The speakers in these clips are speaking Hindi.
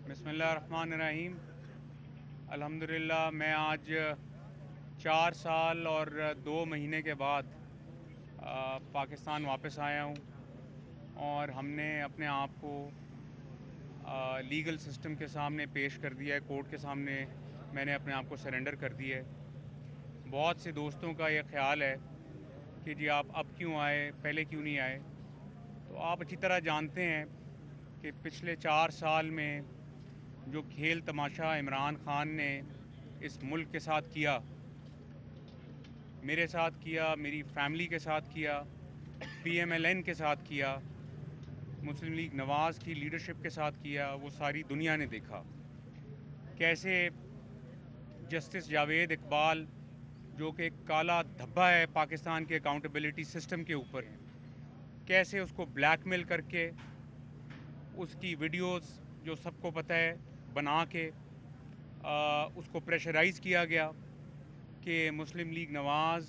बिस्मिल्लाहिर्रहमानिर्रहीम। अल्हम्दुलिल्लाह मैं आज 4 साल और 2 महीने के बाद पाकिस्तान वापस आया हूँ और हमने अपने आप को लीगल सिस्टम के सामने पेश कर दिया है। कोर्ट के सामने मैंने अपने आप को सरेंडर कर दिया है। बहुत से दोस्तों का ये ख्याल है कि जी आप अब क्यों आए, पहले क्यों नहीं आए। तो आप अच्छी तरह जानते हैं कि पिछले 4 साल में जो खेल तमाशा इमरान खान ने इस मुल्क के साथ किया, मेरे साथ किया, मेरी फैमिली के साथ किया, PMLN के साथ किया, मुस्लिम लीग नवाज़ की लीडरशिप के साथ किया, वो सारी दुनिया ने देखा। कैसे जस्टिस जावेद इकबाल, जो कि एक काला धब्बा है पाकिस्तान के अकाउंटेबिलिटी सिस्टम के ऊपर, कैसे उसको ब्लैकमेल करके उसकी वीडियोस जो सबको पता है बना के उसको प्रेशराइज़ किया गया कि मुस्लिम लीग नवाज़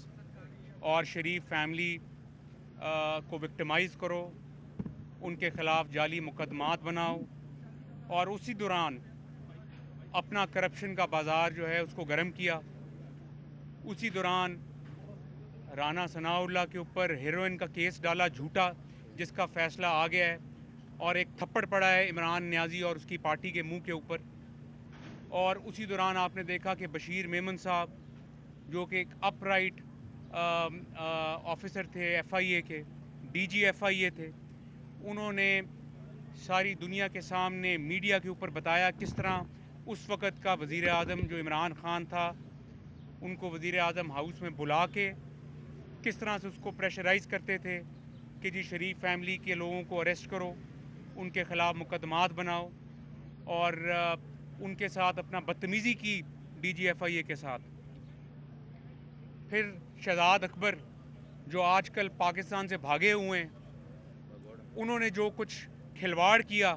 और शरीफ फैमिली को विक्टिमाइज़ करो, उनके ख़िलाफ़ जाली मुकदमात बनाओ और उसी दौरान अपना करप्शन का बाज़ार जो है उसको गर्म किया। उसी दौरान राना सनाउल्लाह के ऊपर हेरोइन का केस डाला झूठा, जिसका फ़ैसला आ गया है और एक थप्पड़ पड़ा है इमरान न्याजी और उसकी पार्टी के मुंह के ऊपर। और उसी दौरान आपने देखा कि बशीर मेमन साहब, जो कि एक अपराइट ऑफिसर थे FIA के, DG FIA थे, उन्होंने सारी दुनिया के सामने मीडिया के ऊपर बताया किस तरह उस वक़्त का वज़ीर आज़म जो इमरान खान था, उनको वज़ीर आज़म हाउस में बुला के किस तरह से उसको प्रेशराइज़ करते थे कि जी शरीफ फैमिली के लोगों को अरेस्ट करो, उनके ख़िलाफ़ मुकदमात बनाओ और उनके साथ अपना बदतमीज़ी की DG FIA के साथ। फिर शहजाद अकबर, जो आजकल पाकिस्तान से भागे हुए हैं, उन्होंने जो कुछ खिलवाड़ किया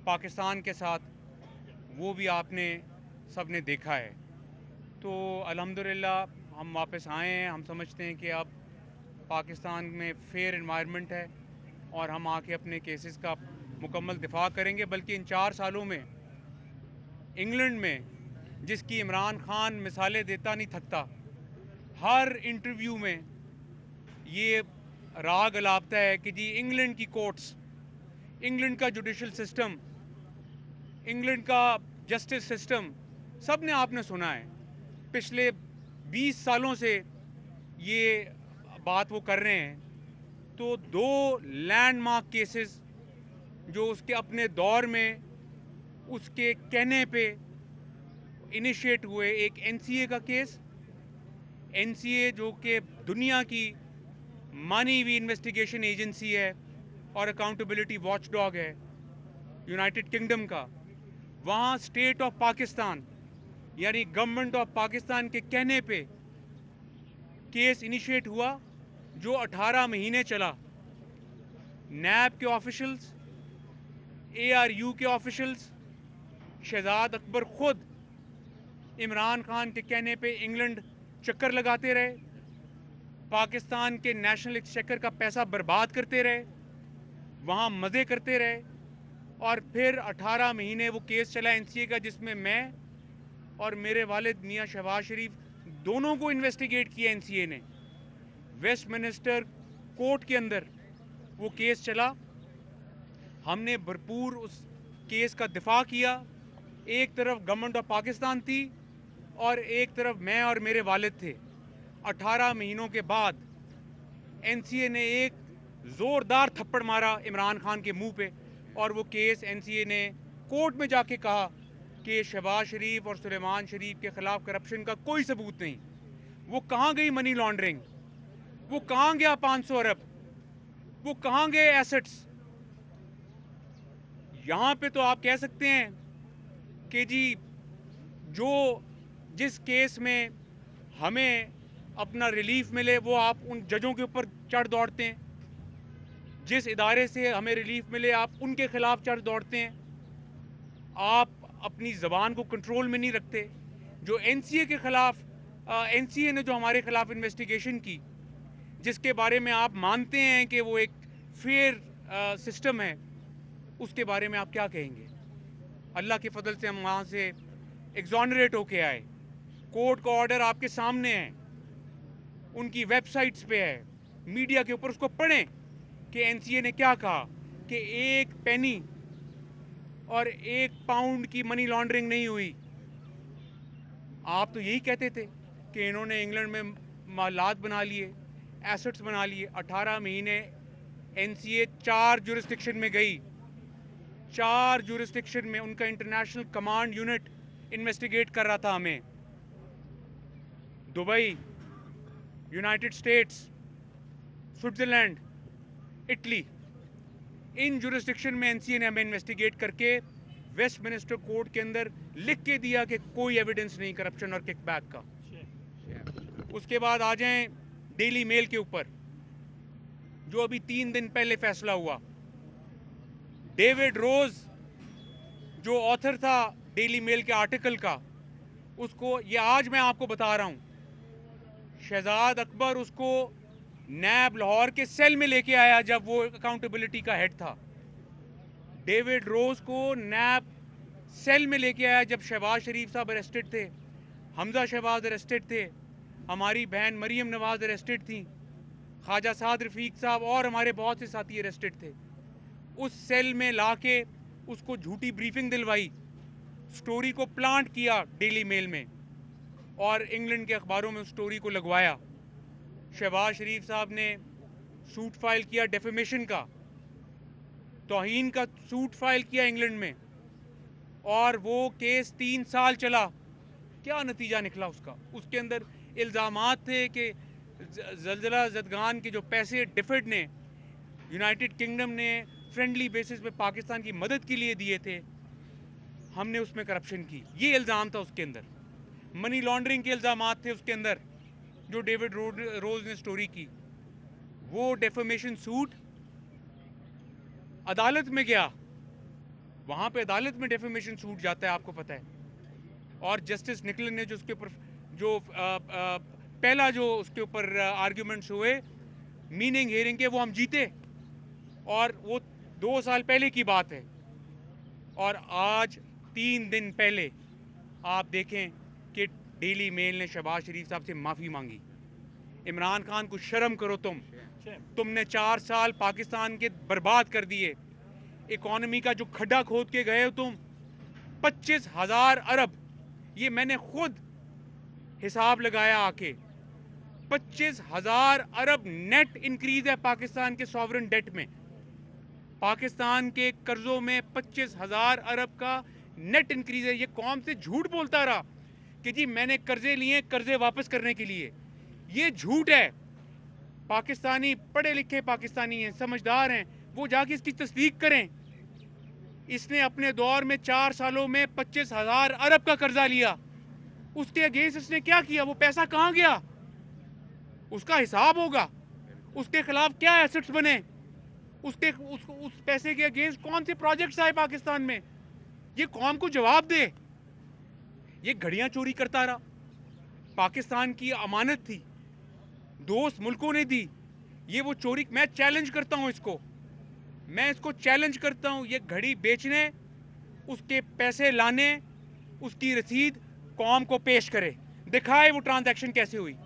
पाकिस्तान के साथ, वो भी आपने सब ने देखा है। तो अल्हम्दुलिल्लाह हम वापस आए हैं। हम समझते हैं कि अब पाकिस्तान में फेयर एनवायरनमेंट है और हम आके अपने केसेस का मुकम्मल दिफा करेंगे। बल्कि इन 4 सालों में इंग्लैंड में, जिसकी इमरान खान मिसालें देता नहीं थकता, हर इंटरव्यू में ये राग अलापता है कि जी इंग्लैंड की कोर्ट्स, इंग्लैंड का जुडिशल सिस्टम, इंग्लैंड का जस्टिस सिस्टम, सब ने आपने सुना है। पिछले 20 सालों से ये बात वो कर रहे हैं। तो 2 लैंडमार्क केसेस जो उसके अपने दौर में उसके कहने पे इनिशिएट हुए, एक NCA का केस, NCA जो कि दुनिया की मानी हुई इन्वेस्टिगेशन एजेंसी है और अकाउंटेबिलिटी वॉचडॉग है यूनाइटेड किंगडम का, वहाँ स्टेट ऑफ पाकिस्तान यानी गवर्नमेंट ऑफ पाकिस्तान के कहने पे केस इनिशिएट हुआ जो 18 महीने चला। NAB के ऑफिशियल्स, ARU के ऑफिशियल्स, शहजाद अकबर खुद इमरान खान के कहने पे इंग्लैंड चक्कर लगाते रहे, पाकिस्तान के नेशनल एक्सचेकर का पैसा बर्बाद करते रहे, वहाँ मज़े करते रहे और फिर 18 महीने वो केस चला NCA का, जिसमें मैं और मेरे वालिद मियाँ शहबाज शरीफ दोनों को इन्वेस्टिगेट किया NCA ने। वेस्टमिनिस्टर कोर्ट के अंदर वो केस चला, हमने भरपूर उस केस का दिफा किया। एक तरफ गवर्नमेंट ऑफ पाकिस्तान थी और एक तरफ मैं और मेरे वालिद थे। 18 महीनों के बाद NCA ने एक ज़ोरदार थप्पड़ मारा इमरान खान के मुंह पे और वो केस NCA ने कोर्ट में जाके कहा कि शहबाज शरीफ और सुलेमान शरीफ के ख़िलाफ़ करप्शन का कोई सबूत नहीं। वो कहाँ गई मनी लॉन्ड्रिंग, वो कहाँ गया 500 अरब, वो कहाँ गए एसेट्स। यहाँ पे तो आप कह सकते हैं कि जी जो जिस केस में हमें अपना रिलीफ मिले वो आप उन जजों के ऊपर चढ़ दौड़ते हैं, जिस इदारे से हमें रिलीफ मिले आप उनके खिलाफ चढ़ दौड़ते हैं। आप अपनी ज़बान को कंट्रोल में नहीं रखते। जो NCA के ख़िलाफ़ NCA ने जो हमारे ख़िलाफ़ इन्वेस्टिगेशन की, जिसके बारे में आप मानते हैं कि वो एक फेयर सिस्टम है, उसके बारे में आप क्या कहेंगे? अल्लाह के फजल से हम वहाँ से एग्जॉनरेट होके आए। कोर्ट का ऑर्डर आपके सामने है, उनकी वेबसाइट्स पे है, मीडिया के ऊपर उसको पढ़ें कि एनसीए ने क्या कहा कि 1 पेनी और 1 पाउंड की मनी लॉन्ड्रिंग नहीं हुई। आप तो यही कहते थे कि इन्होंने इंग्लैंड में मालात बना लिए, एसेट्स बना लिए। 18 महीने एनसीए 4 जुरिस्डिक्शन में गई, 4 जुरिस्डिक्शन में उनका इंटरनेशनल कमांड यूनिट इन्वेस्टिगेट कर रहा था हमें। Dubai, United States, Switzerland, Italy, in jurisdiction में एनसीए ने हमें इन्वेस्टिगेट करके वेस्टमिनिस्टर कोर्ट के अंदर लिख के दिया कि कोई एविडेंस नहीं करप्शन और किकबैक का। उसके बाद आ जाएं डेली मेल के ऊपर, जो अभी 3 दिन पहले फैसला हुआ। डेविड रोज जो ऑथर था डेली मेल के आर्टिकल का, उसको ये आज मैं आपको बता रहा हूं, शहजाद अकबर उसको नैब लाहौर के सेल में लेके आया जब वो अकाउंटेबिलिटी का हेड था। डेविड रोज को नैब सेल में लेके आया जब शहबाज शरीफ साहब अरेस्टेड थे, हमजा शहबाज अरेस्टेड थे, हमारी बहन मरियम नवाज अरेस्टेड थी, ख्वाजा साद रफीक साहब और हमारे बहुत से साथी अरेस्टेड थे। उस सेल में लाके उसको झूठी ब्रीफिंग दिलवाई, स्टोरी को प्लांट किया डेली मेल में और इंग्लैंड के अखबारों में उस स्टोरी को लगवाया। शहबाज शरीफ साहब ने सूट फाइल किया डेफेमेशन का, तौहीन का सूट फाइल किया इंग्लैंड में, और वो केस 3 साल चला। क्या नतीजा निकला उसका? उसके अंदर इल्ज़ामात थे कि ज़लज़ला ज़दगान के जो पैसे डिफिड ने, यूनाइटेड किंगडम ने फ्रेंडली बेसिस पे पाकिस्तान की मदद के लिए दिए थे, हमने उसमें करप्शन की, ये इल्ज़ाम था उसके अंदर। मनी लॉन्ड्रिंग के इल्ज़ामात थे उसके अंदर, जो डेविड रोज ने स्टोरी की। वो डेफेमेशन सूट अदालत में गया, वहाँ पे अदालत में डेफेमेशन सूट जाता है, आपको पता है। और जस्टिस निकलन ने जो उसके ऊपर जो पहला जो उसके ऊपर आर्ग्यूमेंट्स हुए मीनिंग हियरिंग के, वो हम जीते, और वो 2 साल पहले की बात है। और आज 3 दिन पहले आप देखें कि डेली मेल ने शहबाज शरीफ साहब से माफ़ी मांगी। इमरान खान को शर्म करो तुमने 4 साल पाकिस्तान के बर्बाद कर दिए। इकोनॉमी का जो खड्डा खोद के गए हो तुम, 25,000 अरब, ये मैंने खुद हिसाब लगाया आके, 25,000 अरब नेट इंक्रीज है पाकिस्तान के सॉवरेन डेट में। पाकिस्तान के कर्जों में 25,000 अरब का नेट इंक्रीज है। ये कौम से झूठ बोलता रहा कि जी मैंने कर्जे लिए कर्जे वापस करने के लिए, ये झूठ है। पाकिस्तानी पढ़े लिखे पाकिस्तानी हैं, समझदार हैं, वो जाके इसकी तस्दीक करें। इसने अपने दौर में 4 सालों में 25,000 अरब का कर्जा लिया, उसके अगेंस्ट इसने क्या किया? वो पैसा कहाँ गया? उसका हिसाब होगा। उसके खिलाफ क्या एसेट्स बने, उस पैसे के अगेंस्ट कौन से प्रोजेक्ट्स आए पाकिस्तान में, ये कौम को जवाब दे। ये घड़ियां चोरी करता रहा, पाकिस्तान की अमानत थी, दोस्त मुल्कों ने दी, ये वो चोरी। मैं चैलेंज करता हूं इसको, मैं इसको चैलेंज करता हूं, ये घड़ी बेचने, उसके पैसे लाने, उसकी रसीद कौम को पेश करे, दिखाए वो ट्रांजैक्शन कैसे हुई।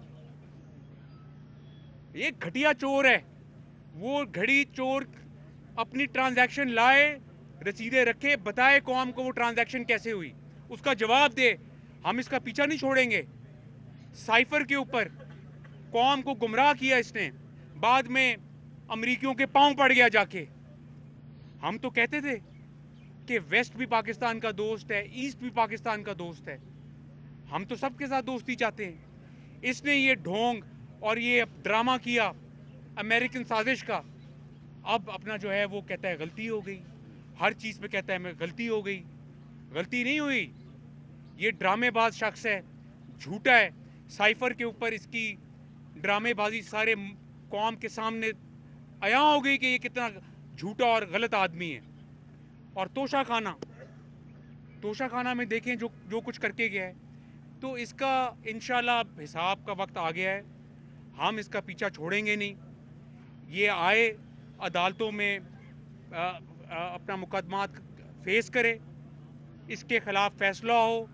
ये घटिया चोर है, वो घड़ी चोर अपनी ट्रांजैक्शन लाए, रसीदें रखे, बताए कौम को वो ट्रांजैक्शन कैसे हुई, उसका जवाब दे। हम इसका पीछा नहीं छोड़ेंगे। साइफर के ऊपर कौम को गुमराह किया इसने, बाद में अमरीकियों के पांव पड़ गया जाके। हम तो कहते थे कि वेस्ट भी पाकिस्तान का दोस्त है, ईस्ट भी पाकिस्तान का दोस्त है, हम तो सबके साथ दोस्ती चाहते हैं। इसने ये ढोंग और ये ड्रामा किया अमेरिकन साजिश का। अब अपना जो है वो कहता है गलती हो गई, हर चीज़ पे कहता है मैं गलती हो गई। गलती नहीं हुई, ये ड्रामेबाज शख्स है, झूठा है। साइफर के ऊपर इसकी ड्रामेबाजी सारे कौम के सामने आया हो गई कि ये कितना झूठा और गलत आदमी है। और तोशा खाना में देखें जो कुछ करके गया है, तो इसका इंशाल्लाह हिसाब का वक्त आ गया है। हम इसका पीछा छोड़ेंगे नहीं। ये आए अदालतों में अपना मुकदमात फेस करे, इसके ख़िलाफ़ फैसला हो।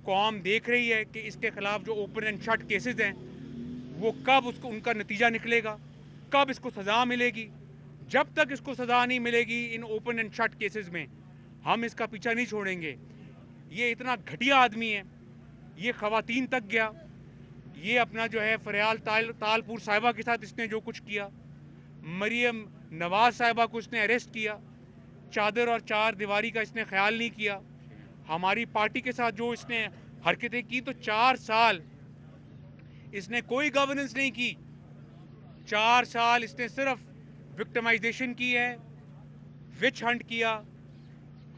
कौम देख रही है कि इसके ख़िलाफ़ जो ओपन एंड शट केसेस हैं वो कब उसको उनका नतीजा निकलेगा, कब इसको सज़ा मिलेगी। जब तक इसको सज़ा नहीं मिलेगी in open and shut cases में, हम इसका पीछा नहीं छोड़ेंगे। ये इतना घटिया आदमी है, ये ख़वातीन तक गया, ये अपना जो है फरियाल तालपुर साहिबा के साथ इसने जो कुछ किया, मरियम नवाज साहिबा को इसने अरेस्ट किया, चादर और चार दीवारी का इसने ख्याल नहीं किया। हमारी पार्टी के साथ जो इसने हरकतें की, तो 4 साल इसने कोई गवर्नेंस नहीं की। 4 साल इसने सिर्फ विक्टिमाइजेशन की है, विच हंट किया,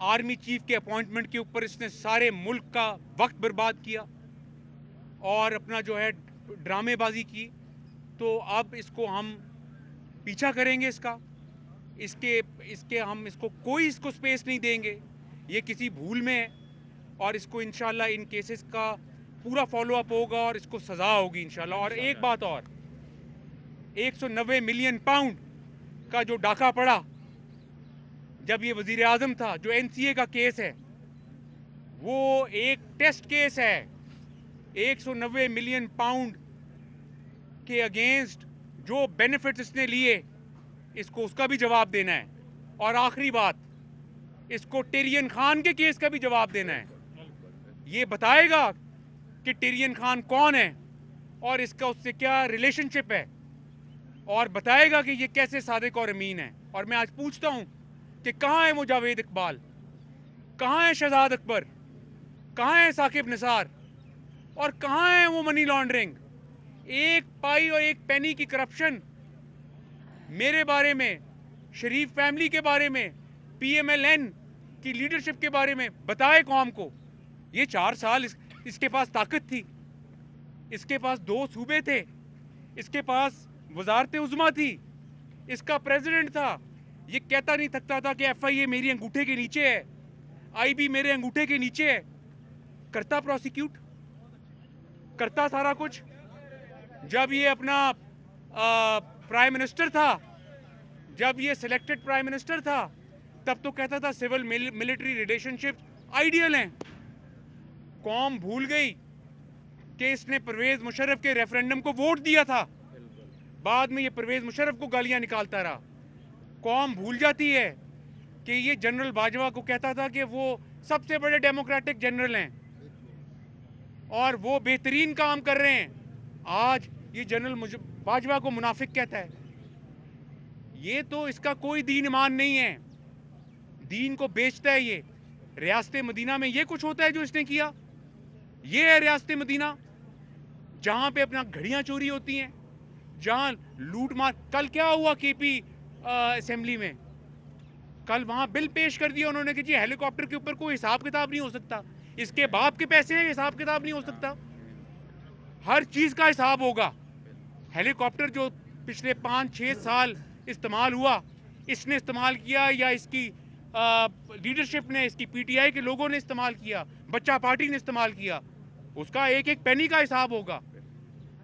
आर्मी चीफ के अपॉइंटमेंट के ऊपर इसने सारे मुल्क का वक्त बर्बाद किया और अपना जो है ड्रामेबाजी की। तो अब इसको हम पीछा करेंगे इसके हम इसको कोई इसको स्पेस नहीं देंगे। ये किसी भूल में है और इसको इंशाल्लाह इन केसेस का पूरा फॉलो अप होगा और इसको सज़ा होगी इंशाल्लाह। और एक बात और, 190 मिलियन पाउंड का जो डाका पड़ा जब ये वज़ीर आज़म था, जो NCA का केस है, वो एक टेस्ट केस है। 190 मिलियन पाउंड के अगेंस्ट जो बेनिफिट्स इसने लिए, इसको उसका भी जवाब देना है। और आखिरी बात, इसको टिरियन खान के केस का भी जवाब देना है। ये बताएगा कि टिरियन खान कौन है और इसका उससे क्या रिलेशनशिप है, और बताएगा कि ये कैसे सादिक और अमीन है। और मैं आज पूछता हूँ कि कहाँ है वो जावेद इकबाल, कहाँ है शहजाद अकबर, कहाँ है साकिब निसार, और कहाँ है वो मनी लॉन्ड्रिंग। एक पाई और एक पेनी की करप्शन मेरे बारे में, शरीफ फैमिली के बारे में, PMLN की लीडरशिप के बारे में बताए कौम को। ये 4 साल इसके पास ताकत थी, इसके पास 2 सूबे थे, इसके पास वजारत उज़्मा थी, इसका प्रेसिडेंट था। ये कहता नहीं थकता था कि FIA मेरी अंगूठे के नीचे है, IB मेरे अंगूठे के नीचे है। करता प्रोसिक्यूट, करता सारा कुछ। जब ये अपना प्राइम मिनिस्टर था, जब ये सिलेक्टेड प्राइम मिनिस्टर था, तब तो कहता था सिविल मिलिट्री रिलेशनशिप आइडियल हैं। कौम भूल गई कि इसने परवेज मुशर्रफ के रेफरेंडम को वोट दिया था, बाद में ये परवेज मुशर्रफ को गालियां निकालता रहा। कौम भूल जाती है कि ये जनरल बाजवा को कहता था कि वो सबसे बड़े डेमोक्रेटिक जनरल हैं और वो बेहतरीन काम कर रहे हैं। आज ये जनरल बाजवा को मुनाफिक कहता है। ये तो इसका कोई दीन ईमान नहीं है, दीन को बेचता है ये। रियासत मदीना में ये कुछ होता है जो इसने किया। ये है रियासत मदीना, जहां पे अपना घड़ियां चोरी होती हैं, जहां लूट मार। कल क्या हुआ KP असेंबली में, कल वहां बिल पेश कर दिया उन्होंने कि जी हेलीकॉप्टर के ऊपर कोई हिसाब किताब नहीं हो सकता, इसके बाप के पैसे हैं, हिसाब किताब नहीं हो सकता। हर चीज का हिसाब होगा। हेलीकॉप्टर जो पिछले 5-6 साल इस्तेमाल हुआ, इसने इस्तेमाल किया या इसकी लीडरशिप ने, इसकी PTI के लोगों ने इस्तेमाल किया, बच्चा पार्टी ने इस्तेमाल किया, उसका एक एक पेनी का हिसाब होगा।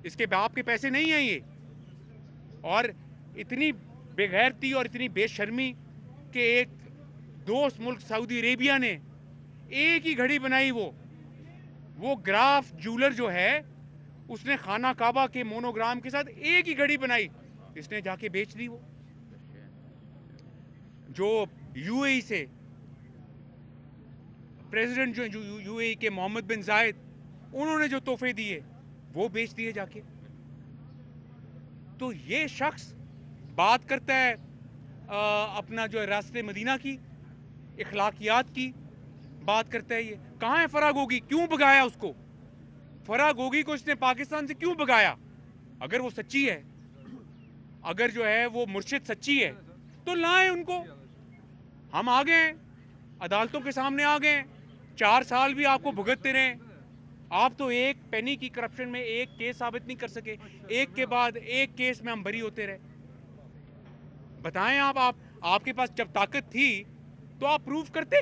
इसके बाप के पैसे नहीं हैं ये। और इतनी बेगैरती और इतनी बेशर्मी कि एक दोस्त मुल्क सऊदी अरेबिया ने एक ही घड़ी बनाई, वो ग्राफ ज्वेलर जो है, उसने खाना काबा के मोनोग्राम के साथ एक ही घड़ी बनाई, इसने जाके बेच दी। वो जो UAE से प्रेसिडेंट जो UAE के मोहम्मद बिन जायद, उन्होंने जो तोहफे दिए वो बेच दिए जाके। तो ये शख्स बात करता है अपना जो रास्ते मदीना की, इखलाकियात की बात करता है। ये कहाँ है फराह गोगी, क्यों भगाया उसको? फराह गोगी को इसने पाकिस्तान से क्यों भगाया? अगर वो सच्ची है, अगर जो है वो मुर्शिद सच्ची है, तो लाएं उनको। हम आ गए, अदालतों के सामने आ गए, 4 साल भी आपको भुगतते रहे। आप तो एक पेनी की करप्शन में एक केस साबित नहीं कर सके, एक के बाद एक केस में हम बरी होते रहे। बताएं आपके पास जब ताकत थी तो आप प्रूव करते।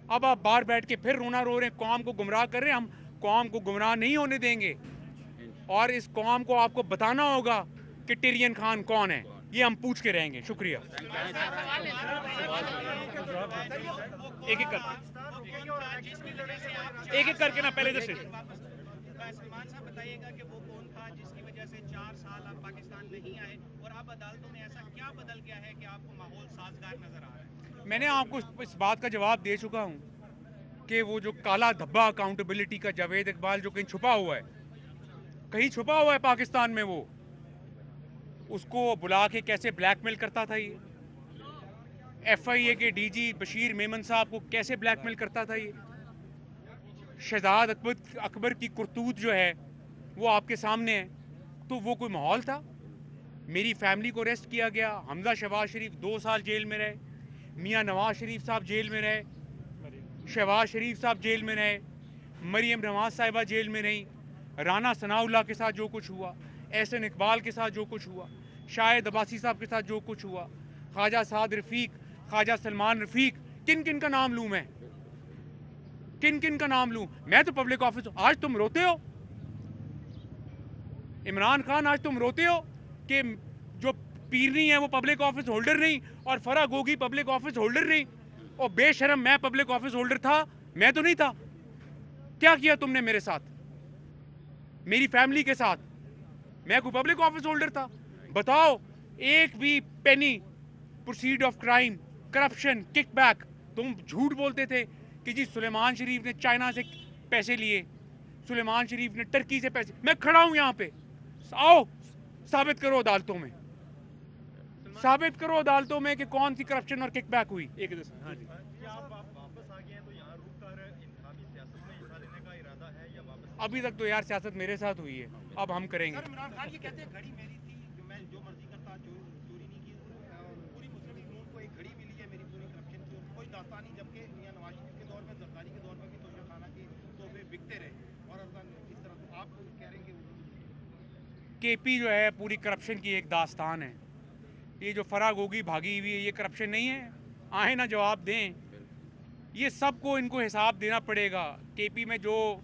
अब आप बाहर बैठ के फिर रोना रो रहे हैं, कौम को गुमराह कर रहे हैं। हम कौम को गुमराह नहीं होने देंगे और इस कौम को आपको बताना होगा कि टिरियन खान कौन है। ये हम पूछ के रहेंगे। शुक्रिया। एक एक कर एक एक करके ना, पहले जैसे सलमान साहब बताइएगा कि वो कौन था जिसकी वजह से 4 साल आप पाकिस्तान नहीं आए, और अब अदालतों में ऐसा क्या बदल गया है कि आपको माहौल साजगार नजर आ रहा है? मैंने आपको इस बात का जवाब दे चुका हूँ कि वो जो काला धब्बा अकाउंटेबिलिटी का जावेद इकबाल जो कहीं छुपा हुआ है, कहीं छुपा हुआ है पाकिस्तान में, वो उसको बुला के कैसे ब्लैकमेल करता था ये, FIA के DG बशीर मेमन साहब को कैसे ब्लैकमेल करता था ये, शहजाद अकबर की करतूत जो है वो आपके सामने है। तो वो कोई माहौल था? मेरी फैमिली को अरेस्ट किया गया, हमजा शहबाज शरीफ 2 साल जेल में रहे, मियाँ नवाज शरीफ साहब जेल में रहे, शहबाज शरीफ साहब जेल में रहे, मरियम नवाज साहिबा जेल में रही, राना सनाउल्लाह के साथ जो कुछ हुआ, एहसन इकबाल के साथ जो कुछ हुआ, शाहिद अब्बासी साहब के साथ जो कुछ हुआ, ख्वाजा साद रफ़ीक, ख्वाजा सलमान रफ़ीक, किन किन का नाम लूँ मैं? किन किन का नाम लूँ मैं? तो पब्लिक ऑफिस। आज तुम रोते हो इमरान खान, आज तुम रोते हो कि जो पीरनी है वो पब्लिक ऑफिस होल्डर नहीं और Farah Gogi public office holder नहीं। और बेशरम, मैं पब्लिक ऑफिस होल्डर था? मैं तो नहीं था। क्या किया तुमने मेरे साथ, मेरी फैमिली के साथ? मैं कोई पब्लिक ऑफिस होल्डर था? बताओ, एक भी penny proceed of crime, corruption, kickback. तुम झूठ बोलते थे कि जी सुलेमान शरीफ ने चाइना से पैसे लिए, सुलेमान शरीफ ने टर्की से पैसे। मैं खड़ा हूं यहां पे, आओ साबित करो अदालतों में, साबित करो अदालतों में कि कौन सी करप्शन और किकबैक हुई। एक जैसे। हाँ जी, क्या आप वापस आ गए हैं तो यहाँ रुक कर इंतखाबी सियासत में हिस्सा लेने का इरादा है या वापस? अभी तक तो यार सियासत मेरे साथ हुई है, अब हम करेंगे। सर, इमरान खान ये कहते हैं घड़ी मेरी थी, जो मैं जो मर्जी करता, चोरी नहीं की, और पूरी मुस्लिम लीग नून को एक घड़ी मिली है मेरी पूरी करप्शन की, कोई दास्तान नहीं। जबकि मियां नवाज शरीफ के दौर में, जरदारी के दौर में भी तोशा खाना के तोहफे बिकते रहे, और इस तरह तो आप कह रहे हैं कि KP जो है पूरी करप्शन की एक दास्तान है। ये जो फराह गोगी भागी हुई है, ये करप्शन नहीं है? आए ना जवाब दें। ये सबको इनको हिसाब देना पड़ेगा। KP में जो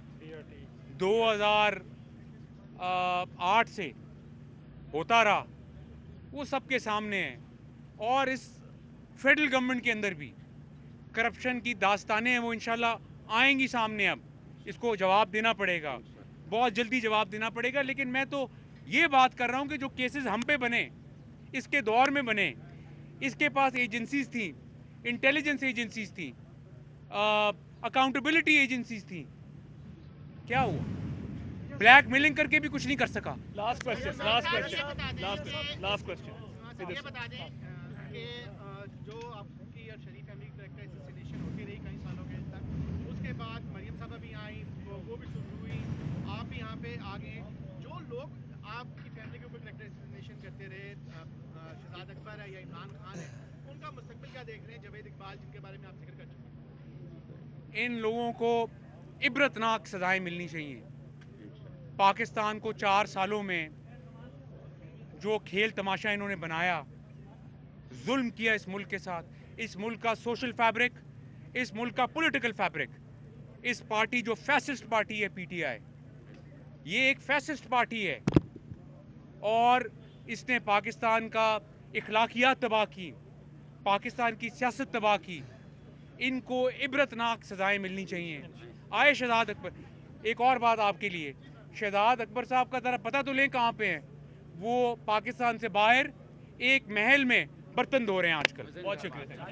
2008 से होता रहा वो सबके सामने है। और इस फेडरल गवर्नमेंट के अंदर भी करप्शन की दास्तानें हैं, वो इंशाल्लाह आएंगी सामने। अब इसको जवाब देना पड़ेगा, बहुत जल्दी जवाब देना पड़ेगा। लेकिन मैं तो ये बात कर रहा हूँ कि जो केसेस हम पे बने, इसके दौर में बने, इसके पास एजेंसीज थी, इंटेलिजेंस एजेंसीज थी, अकाउंटेबिलिटी एजेंसीज थी। क्या हुआ? ब्लैकमेलिंग करके भी कुछ नहीं कर सका। Last question, last question, last question. ये बता दें कि जो आपकी और शरीफ फैमिली की असोसिएशन होती रही कई सालों के तक, उसके बाद मरियम साहब भी आई, वो भी शुरू हुई, आप भी यहाँ पे आ गए। जो लोग आपकी फैमिली के ऊपर करेक्टर असोसिएशन करते रहे, शहजाद अकबर है या इमरान खान है, उनका मुस्तकबिल क्या देख रहे हैं? जावेद इकबाल जिनके बारे में आप जिक्र कर चुके हैं, इन लोगों को इबरतनाक सजाएं मिलनी चाहिए। पाकिस्तान को 4 सालों में जो खेल तमाशा इन्होंने बनाया, जुल्म किया इस मुल्क के साथ, इस मुल्क का सोशल फैब्रिक, इस मुल्क का पॉलिटिकल फैब्रिक, इस पार्टी जो फैसिस्ट पार्टी है PTI, ये एक फैसिस्ट पार्टी है और इसने पाकिस्तान का इखलाकियात तबाह की, पाकिस्तान की सियासत तबाह की। इनको इबरतनाक सजाएं मिलनी चाहिए। आए शहजाद अकबर, एक और बात आपके लिए, शहजाद अकबर साहब का ज़रा पता तो लें कहाँ पे हैं। वो पाकिस्तान से बाहर एक महल में बर्तन धो रहे हैं आजकल। बहुत शुक्रिया।